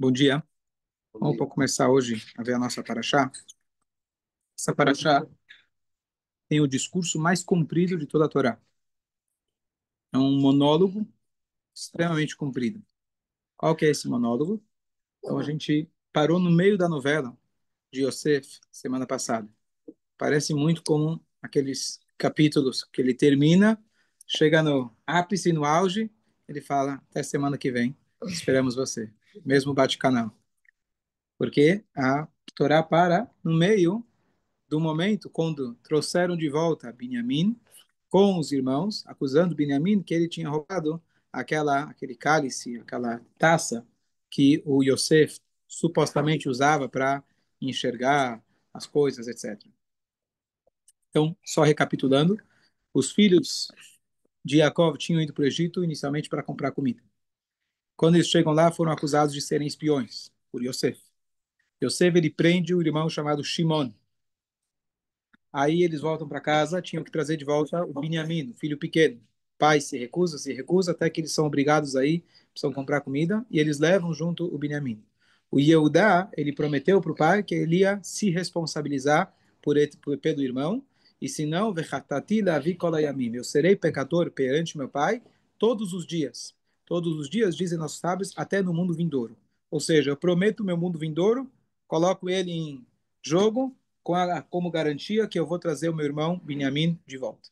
Bom dia. Bom Vamos dia. começar hoje a ver a nossa paraxá. Essa paraxá tem o discurso mais comprido de toda a Torá. É um monólogo extremamente comprido. Qual que é esse monólogo? Então a gente parou no meio da novela de Yosef semana passada. Parece muito como aqueles capítulos que ele termina, chega no ápice, no auge, ele fala até semana que vem. Esperamos você. Mesmo bate-canal. Porque a Torá para no meio do momento quando trouxeram de volta Binyamin com os irmãos, acusando Binyamin que ele tinha roubado aquele cálice, aquela taça que o Yosef supostamente usava para enxergar as coisas, etc. Então, só recapitulando, os filhos de Jacob tinham ido para o Egito inicialmente para comprar comida. Quando eles chegam lá, foram acusados de serem espiões por Yosef. Yosef ele prende o irmão chamado Shimon. Aí eles voltam para casa, tinham que trazer de volta o Binyamin, o filho pequeno. O pai se recusa, até que eles são obrigados aí, precisam comprar comida, e eles levam junto o Binyamin. O Yehudá, ele prometeu para o pai que ele ia se responsabilizar pelo irmão, e se não, vechatati lavi kol hayamim, eu serei pecador perante meu pai todos os dias. Todos os dias, dizem nossos sábios, até no mundo vindouro. Ou seja, eu prometo meu mundo vindouro, coloco ele em jogo, como garantia que eu vou trazer o meu irmão Benjamim de volta.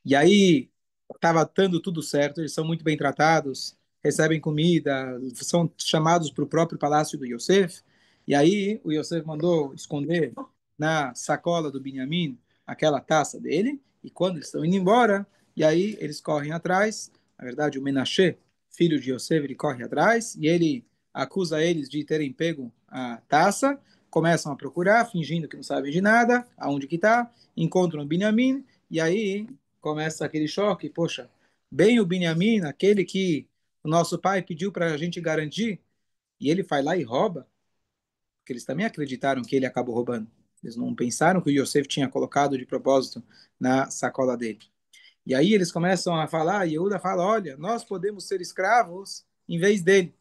E aí estava dando tudo certo, eles são muito bem tratados, recebem comida, são chamados para o próprio palácio do Yosef. E aí o Yosef mandou esconder na sacola do Benjamim aquela taça dele. E quando eles estão indo embora, e aí eles correm atrás. Na verdade, o Menashe, filho de Yosef, ele corre atrás e ele acusa eles de terem pego a taça. Começam a procurar, fingindo que não sabem de nada, aonde que está, encontram o Benjamim, e aí começa aquele choque, poxa, bem o Binyamin, aquele que o nosso pai pediu para a gente garantir, e ele vai lá e rouba, porque eles também acreditaram que ele acabou roubando. Eles não pensaram que o Yosef tinha colocado de propósito na sacola dele. E aí eles começam a falar, e Yehuda fala, olha, nós podemos ser escravos em vez dele.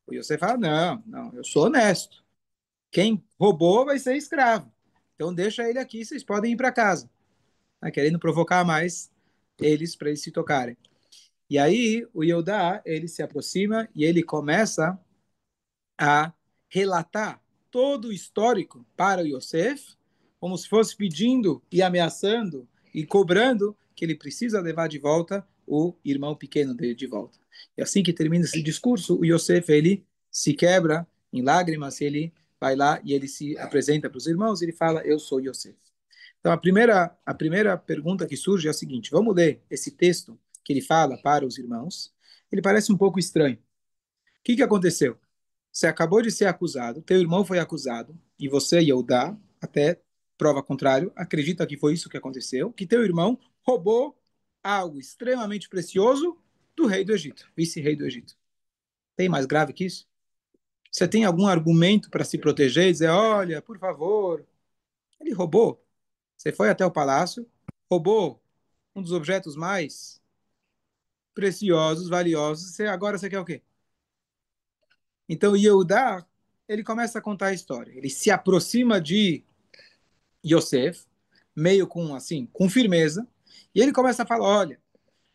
O Yosef fala, não, não, eu sou honesto. Quem roubou vai ser escravo. Então deixa ele aqui, vocês podem ir para casa. Querendo provocar mais eles para eles se tocarem. E aí o Yehudá, ele se aproxima e ele começa a relatar todo o histórico para o Yosef, como se fosse pedindo e ameaçando e cobrando que ele precisa levar de volta o irmão pequeno dele de volta. E assim que termina esse discurso, o Yosef, ele se quebra em lágrimas, ele vai lá e ele se apresenta para os irmãos, e ele fala, eu sou Yosef. Então, a primeira pergunta que surge é a seguinte: vamos ler esse texto que ele fala para os irmãos. Ele parece um pouco estranho. O que aconteceu? Você acabou de ser acusado, teu irmão foi acusado, e você, Yehudá, até prova contrário, acredita que foi isso que aconteceu, que teu irmão roubou algo extremamente precioso do rei do Egito, vice-rei do Egito. Tem mais grave que isso? Você tem algum argumento para se proteger e dizer, olha, por favor, ele roubou? Você foi até o palácio, roubou um dos objetos mais preciosos, valiosos, agora você quer o quê? Então, Yehudá, ele começa a contar a história. Ele se aproxima de Yosef, meio com, assim, com firmeza, e ele começa a falar, olha,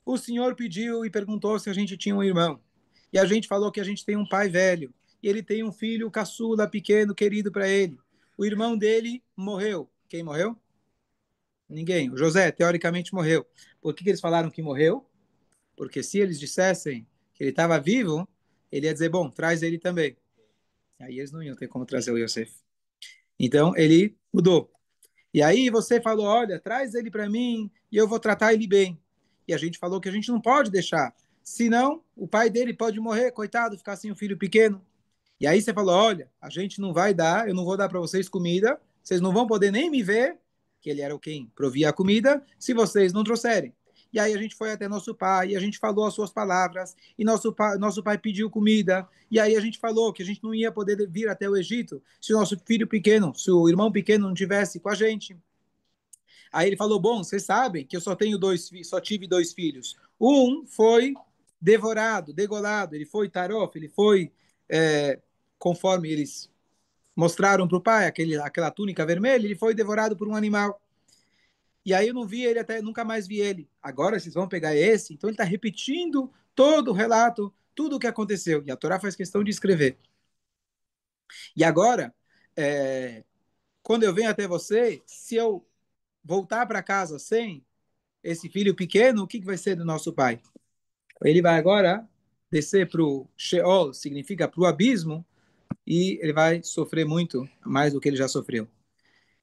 o senhor pediu e perguntou se a gente tinha um irmão, e a gente falou que a gente tem um pai velho, e ele tem um filho caçula, pequeno, querido para ele. O irmão dele morreu. Quem morreu? Ninguém. O José, teoricamente, morreu. Por que eles falaram que morreu? Porque se eles dissessem que ele estava vivo, ele ia dizer, bom, traz ele também. Aí eles não iam ter como trazer o Yosef. Então ele mudou. E aí você falou, olha, traz ele para mim e eu vou tratar ele bem. E a gente falou que a gente não pode deixar. Senão, o pai dele pode morrer, coitado, ficar sem um filho pequeno. E aí você falou, olha, a gente não vai dar, eu não vou dar para vocês comida, vocês não vão poder nem me ver, que ele era o quem provia a comida, se vocês não trouxerem. E aí a gente foi até nosso pai, e a gente falou as suas palavras, e nosso pai pediu comida, e aí a gente falou que a gente não ia poder vir até o Egito se o nosso filho pequeno, se o irmão pequeno não tivesse com a gente. Aí ele falou, bom, vocês sabem que eu só tive dois filhos. Um foi devorado, degolado, ele foi tarof, ele foi conforme eles mostraram para o pai, aquela túnica vermelha, ele foi devorado por um animal. E aí eu não vi ele até, nunca mais vi ele. Agora vocês vão pegar esse, então ele está repetindo todo o relato, tudo o que aconteceu. E a Torá faz questão de escrever. E agora, quando eu venho até você, se eu voltar para casa sem esse filho pequeno, o que vai ser do nosso pai? Ele vai agora descer para o Sheol, significa para o abismo, e ele vai sofrer muito mais do que ele já sofreu.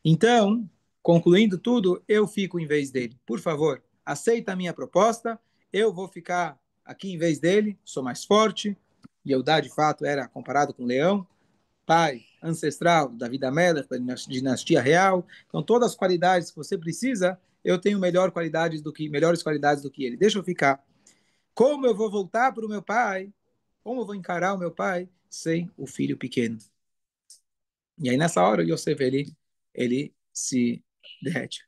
Então, concluindo tudo, eu fico em vez dele. Por favor, aceita a minha proposta, eu vou ficar aqui em vez dele, sou mais forte, Yehudá de fato era comparado com um leão, pai ancestral da vida Melech, da dinastia real, então todas as qualidades que você precisa, eu tenho melhores qualidades do que ele. Deixa eu ficar. Como eu vou voltar para o meu pai? Como eu vou encarar o meu pai sem o filho pequeno? E aí nessa hora o Yosef ele se derrete.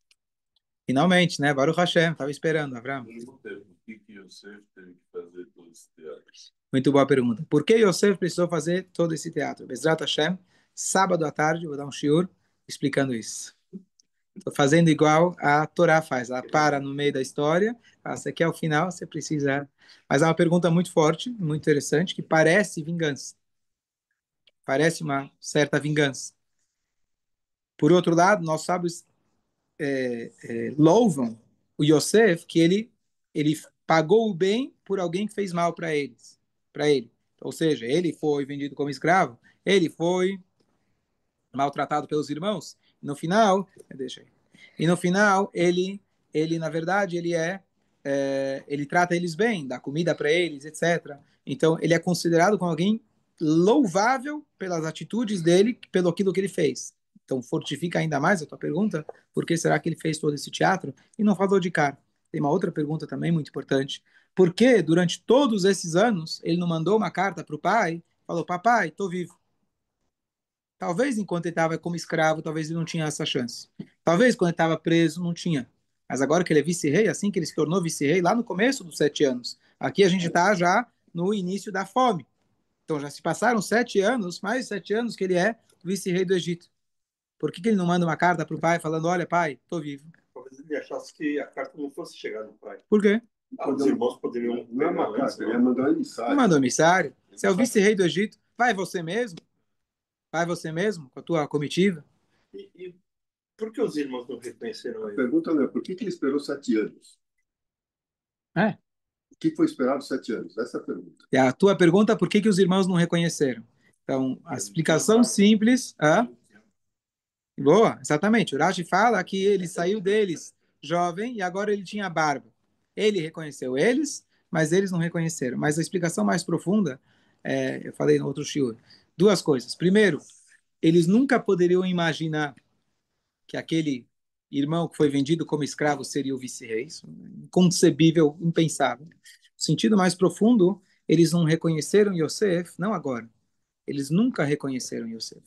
Finalmente, né? Baruch Hashem, estava esperando, Abraão. Por que Yosef teve que fazer todo esse teatro? Muito boa pergunta. Por que Yosef precisou fazer todo esse teatro? Bezrat Hashem, sábado à tarde, vou dar um shiur explicando isso. Estou fazendo igual a Torá faz. Ela para no meio da história, você quer o final, você precisa. Mas é uma pergunta muito forte, muito interessante, que parece vingança. Parece uma certa vingança. Por outro lado, nós sábios louvam o Yosef que ele pagou o bem por alguém que fez mal para ele. Ou seja, ele foi vendido como escravo, ele foi maltratado pelos irmãos. No final, deixa aí. E no final ele na verdade ele trata eles bem, dá comida para eles, etc. Então ele é considerado como alguém louvável pelas atitudes dele, pelo aquilo que ele fez. Então fortifica ainda mais a tua pergunta, por que será que ele fez todo esse teatro e não falou de cara? Tem uma outra pergunta também muito importante. Por que durante todos esses anos ele não mandou uma carta para o pai? Falou, papai, estou vivo. Talvez enquanto ele estava como escravo, talvez ele não tinha essa chance. Talvez quando ele estava preso, não tinha. Mas agora que ele é vice-rei, assim que ele se tornou vice-rei, lá no começo dos 7 anos. Aqui a gente está já no início da fome. Então já se passaram 7 anos, mais de 7 anos que ele é vice-rei do Egito. Por que ele não manda uma carta para o pai falando, olha pai, estou vivo? Talvez ele achasse que a carta não fosse chegar no pai. Por quê? Os irmãos poderiam... Não é uma carta, ele ia mandar um emissário. Não mandou emissário. Você é o vice-rei do Egito. Vai você mesmo? Vai você mesmo com a tua comitiva? E por que os irmãos não reconheceram A ele? pergunta não é por que ele esperou 7 anos? É. O que foi esperado 7 anos? Essa é a pergunta. E a tua pergunta, por que os irmãos não reconheceram? Então, a explicação simples... Boa, exatamente. O Rashi fala que ele saiu deles jovem e agora ele tinha barba. Ele reconheceu eles, mas eles não reconheceram. Mas a explicação mais profunda, eu falei no outro shiur, duas coisas. Primeiro, eles nunca poderiam imaginar que aquele irmão que foi vendido como escravo seria o vice-rei. Inconcebível, impensável. O sentido mais profundo, eles não reconheceram Yosef, não agora. Eles nunca reconheceram Yosef.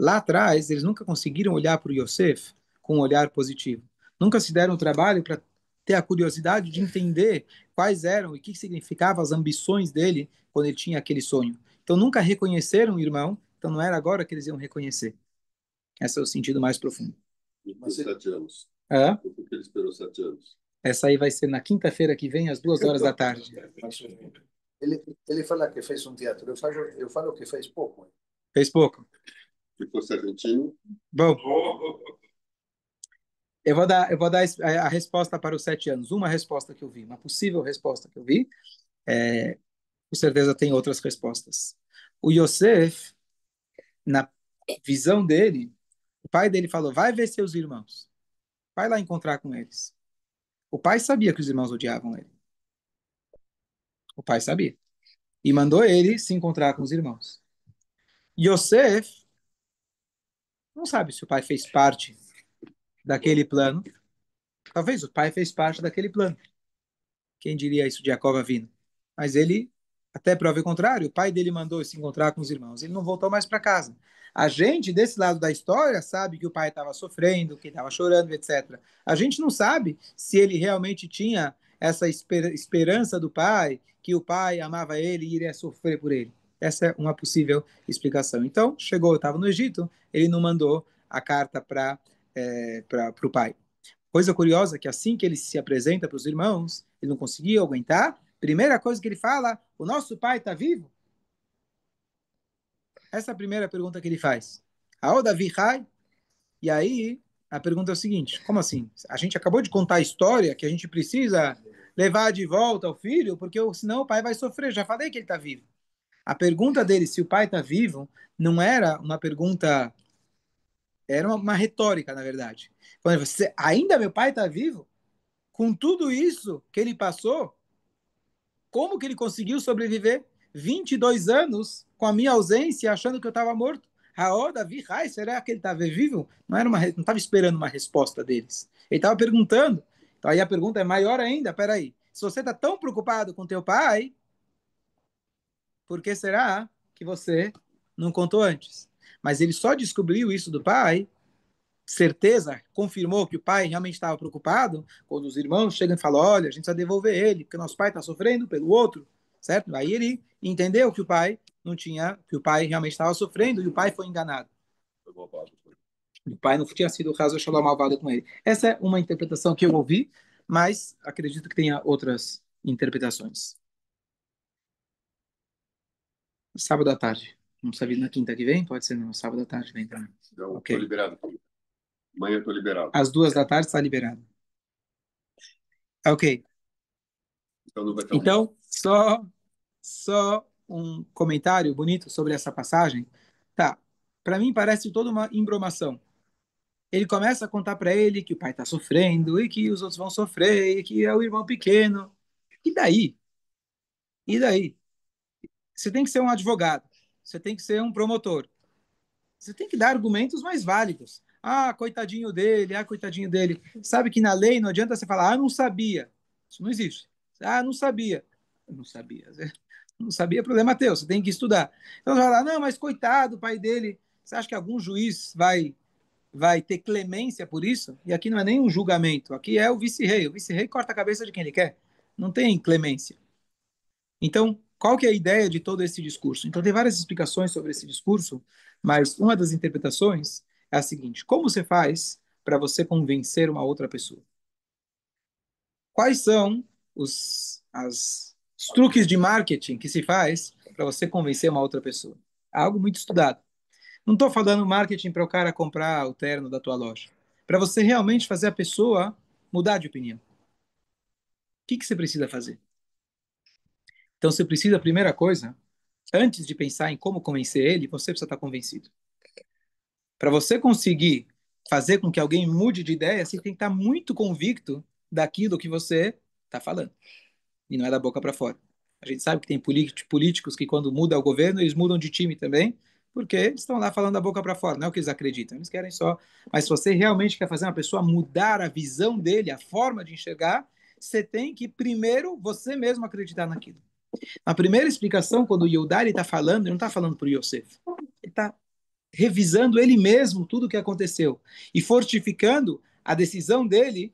Lá atrás, eles nunca conseguiram olhar para o Yosef com um olhar positivo. Nunca se deram o trabalho para ter a curiosidade de entender quais eram e o que significavam as ambições dele quando ele tinha aquele sonho. Então, nunca reconheceram o irmão, então não era agora que eles iam reconhecer. Esse é o sentido mais profundo. E por 7 anos. Por que ele esperou 7 anos? Essa aí vai ser na quinta-feira que vem, às 2 horas da tarde. Ele fala que fez um teatro, eu falo que fez pouco. Fez pouco. Ficou argentino? Bom, eu vou dar a resposta para os 7 anos. Uma resposta que eu vi, uma possível resposta que eu vi. Com certeza tem outras respostas. O Yosef, na visão dele, o pai dele falou: vai ver seus irmãos, vai lá encontrar com eles. O pai sabia que os irmãos odiavam ele. O pai sabia. E mandou ele se encontrar com os irmãos. Yosef não sabe se o pai fez parte daquele plano. Talvez o pai fez parte daquele plano. Quem diria isso de Jacob vindo? Mas ele, até prova o contrário, o pai dele mandou se encontrar com os irmãos. Ele não voltou mais para casa. A gente, desse lado da história, sabe que o pai estava sofrendo, que estava chorando, etc. A gente não sabe se ele realmente tinha essa esperança do pai, que o pai amava ele e iria sofrer por ele. Essa é uma possível explicação. Então, chegou, estava no Egito, ele não mandou a carta para o pai. Coisa curiosa é que assim que ele se apresenta para os irmãos, ele não conseguia aguentar. Primeira coisa que ele fala, o nosso pai está vivo? Essa é a primeira pergunta que ele faz. Ao Davi Hai, e aí a pergunta é o seguinte, como assim? A gente acabou de contar a história que a gente precisa levar de volta o filho, porque senão o pai vai sofrer. Já falei que ele está vivo. A pergunta dele, se o pai está vivo, não era uma pergunta, era uma retórica, na verdade. Quando você, ainda meu pai está vivo? Com tudo isso que ele passou, como que ele conseguiu sobreviver 22 anos com a minha ausência, achando que eu estava morto? Raó, Davi, Rai, será que ele estava vivo? Não estava esperando uma resposta deles. Ele estava perguntando. Então aí a pergunta é maior ainda. Peraí, se você está tão preocupado com teu pai, por que será que você não contou antes? Mas ele só descobriu isso do pai, certeza, confirmou que o pai realmente estava preocupado, quando os irmãos chegam e falam, olha, a gente precisa devolver ele, porque nosso pai está sofrendo pelo outro, certo? Aí ele entendeu que o pai não tinha, que o pai realmente estava sofrendo e o pai foi enganado. O pai não tinha sido o caso Shalom malvado com ele. Essa é uma interpretação que eu ouvi, mas acredito que tenha outras interpretações. Sábado à tarde. Não sabia na quinta que vem? Pode ser no sábado à tarde vem também. Não, Ok. tô liberado. Amanhã eu tô liberado. Às 2 da tarde está liberado. Ok. Então não vai ter Então, só um comentário bonito sobre essa passagem. Tá. Para mim parece toda uma embromação. Ele começa a contar para ele que o pai está sofrendo e que os outros vão sofrer e que é o irmão pequeno. E daí? E daí? Você tem que ser um advogado. Você tem que ser um promotor. Você tem que dar argumentos mais válidos. Ah, coitadinho dele, ah, coitadinho dele. Sabe que na lei não adianta você falar, ah, não sabia. Isso não existe. Ah, não sabia. Não sabia. Não sabia, problema teu, você tem que estudar. Então você vai falar, não, mas coitado, o pai dele. Você acha que algum juiz vai ter clemência por isso? E aqui não é nem um julgamento, aqui é o vice-rei. O vice-rei corta a cabeça de quem ele quer. Não tem clemência. Então, qual que é a ideia de todo esse discurso? Então, tem várias explicações sobre esse discurso, mas uma das interpretações é a seguinte: como você faz para você convencer uma outra pessoa? Quais são os truques de marketing que se faz para você convencer uma outra pessoa? É algo muito estudado. Não estou falando marketing para o cara comprar o terno da tua loja. Para você realmente fazer a pessoa mudar de opinião. O que você precisa fazer? Então, você precisa, a primeira coisa, antes de pensar em como convencer ele, você precisa estar convencido. Para você conseguir fazer com que alguém mude de ideia, você tem que estar muito convicto daquilo que você está falando. E não é da boca para fora. A gente sabe que tem políticos que, quando muda o governo, eles mudam de time também, porque eles estão lá falando da boca para fora, não é o que eles acreditam. Eles querem só. Mas se você realmente quer fazer uma pessoa mudar a visão dele, a forma de enxergar, você tem que, primeiro, você mesmo acreditar naquilo. A primeira explicação, quando o Yehudá está falando, ele não está falando para o Yosef. Ele está revisando ele mesmo tudo o que aconteceu e fortificando a decisão dele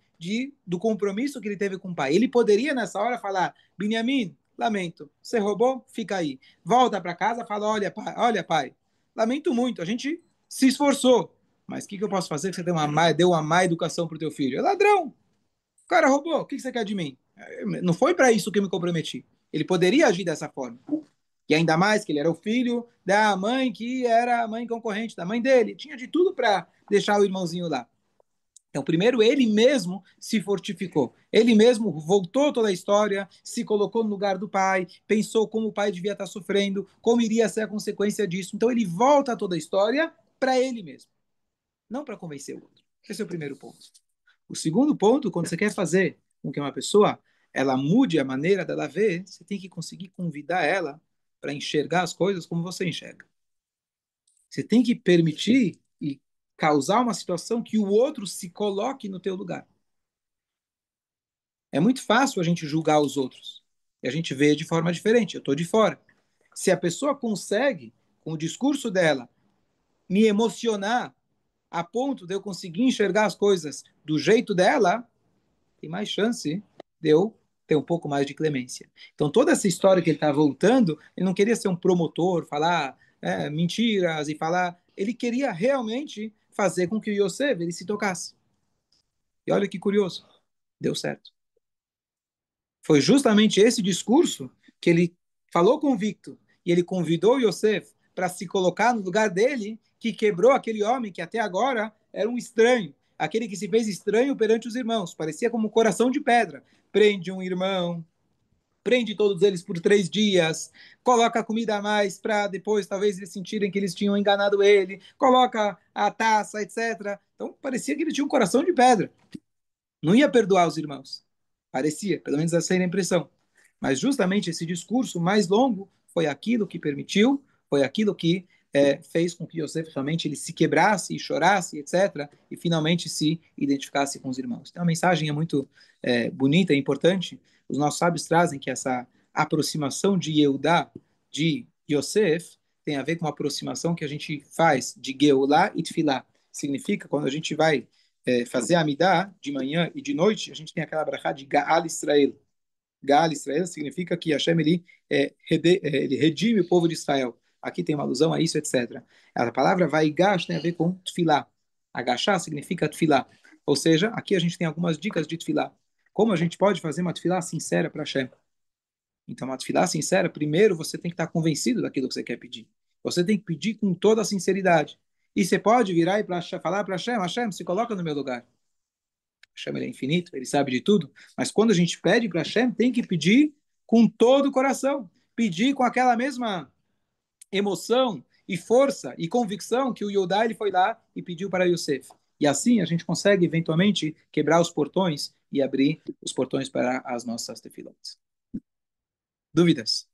do compromisso que ele teve com o pai. Ele poderia, nessa hora, falar, Binyamin, lamento, você roubou? Fica aí. Volta para casa, fala, olha, pai, lamento muito, a gente se esforçou, mas o que eu posso fazer que você deu uma má educação para o teu filho? É ladrão. O cara roubou, o que você quer de mim? Não foi para isso que eu me comprometi. Ele poderia agir dessa forma. E ainda mais que ele era o filho da mãe que era a mãe concorrente da mãe dele. Tinha de tudo para deixar o irmãozinho lá. Então, primeiro, ele mesmo se fortificou. Ele mesmo voltou toda a história, se colocou no lugar do pai, pensou como o pai devia estar sofrendo, como iria ser a consequência disso. Então, ele volta toda a história para ele mesmo, não para convencer o outro. Esse é o primeiro ponto. O segundo ponto, quando você quer fazer com que uma pessoa ela mude a maneira dela ver, você tem que conseguir convidar ela para enxergar as coisas como você enxerga. Você tem que permitir e causar uma situação que o outro se coloque no teu lugar. É muito fácil a gente julgar os outros. E a gente vê de forma diferente. Eu estou de fora. Se a pessoa consegue, com o discurso dela, me emocionar a ponto de eu conseguir enxergar as coisas do jeito dela, tem mais chance de eu ter um pouco mais de clemência. Então, toda essa história que ele está voltando, ele não queria ser um promotor, falar mentiras e falar... Ele queria realmente fazer com que o Yosef ele se tocasse. E olha que curioso, deu certo. Foi justamente esse discurso que ele falou convicto e ele convidou Yosef para se colocar no lugar dele, que quebrou aquele homem que até agora era um estranho, aquele que se fez estranho perante os irmãos, parecia como um coração de pedra. Prende um irmão, prende todos eles por 3 dias, coloca comida a mais para depois talvez eles sentirem que eles tinham enganado ele, coloca a taça, etc. Então parecia que ele tinha um coração de pedra. Não ia perdoar os irmãos. Parecia, pelo menos essa era a impressão. Mas justamente esse discurso mais longo foi aquilo que permitiu, foi aquilo que fez com que Yosef realmente ele se quebrasse e chorasse, etc., e finalmente se identificasse com os irmãos. Então a mensagem é muito bonita e importante. Os nossos sábios trazem que essa aproximação de Yehudá, de Yosef, tem a ver com uma aproximação que a gente faz de Geulah e Tfilah. Significa quando a gente vai fazer a Amidah de manhã e de noite, a gente tem aquela brachá de Gaal Israel. Gaal Israel significa que Hashem ele redime o povo de Israel. Aqui tem uma alusão a isso, etc. A palavra Vaigash tem a ver com Tfilah. Agachar significa Tfilah. Ou seja, aqui a gente tem algumas dicas de Tfilah. Como a gente pode fazer uma Tfilah sincera para Hashem? Então, uma Tfilah sincera, primeiro você tem que estar convencido daquilo que você quer pedir. Você tem que pedir com toda a sinceridade. E você pode virar e falar para Hashem, Hashem, se coloca no meu lugar. Hashem ele é infinito, ele sabe de tudo, mas quando a gente pede para Hashem, tem que pedir com todo o coração, pedir com aquela mesma emoção e força e convicção que o Yodá ele foi lá e pediu para Yosef. E assim a gente consegue eventualmente quebrar os portões e abrir os portões para as nossas tefilot. Dúvidas?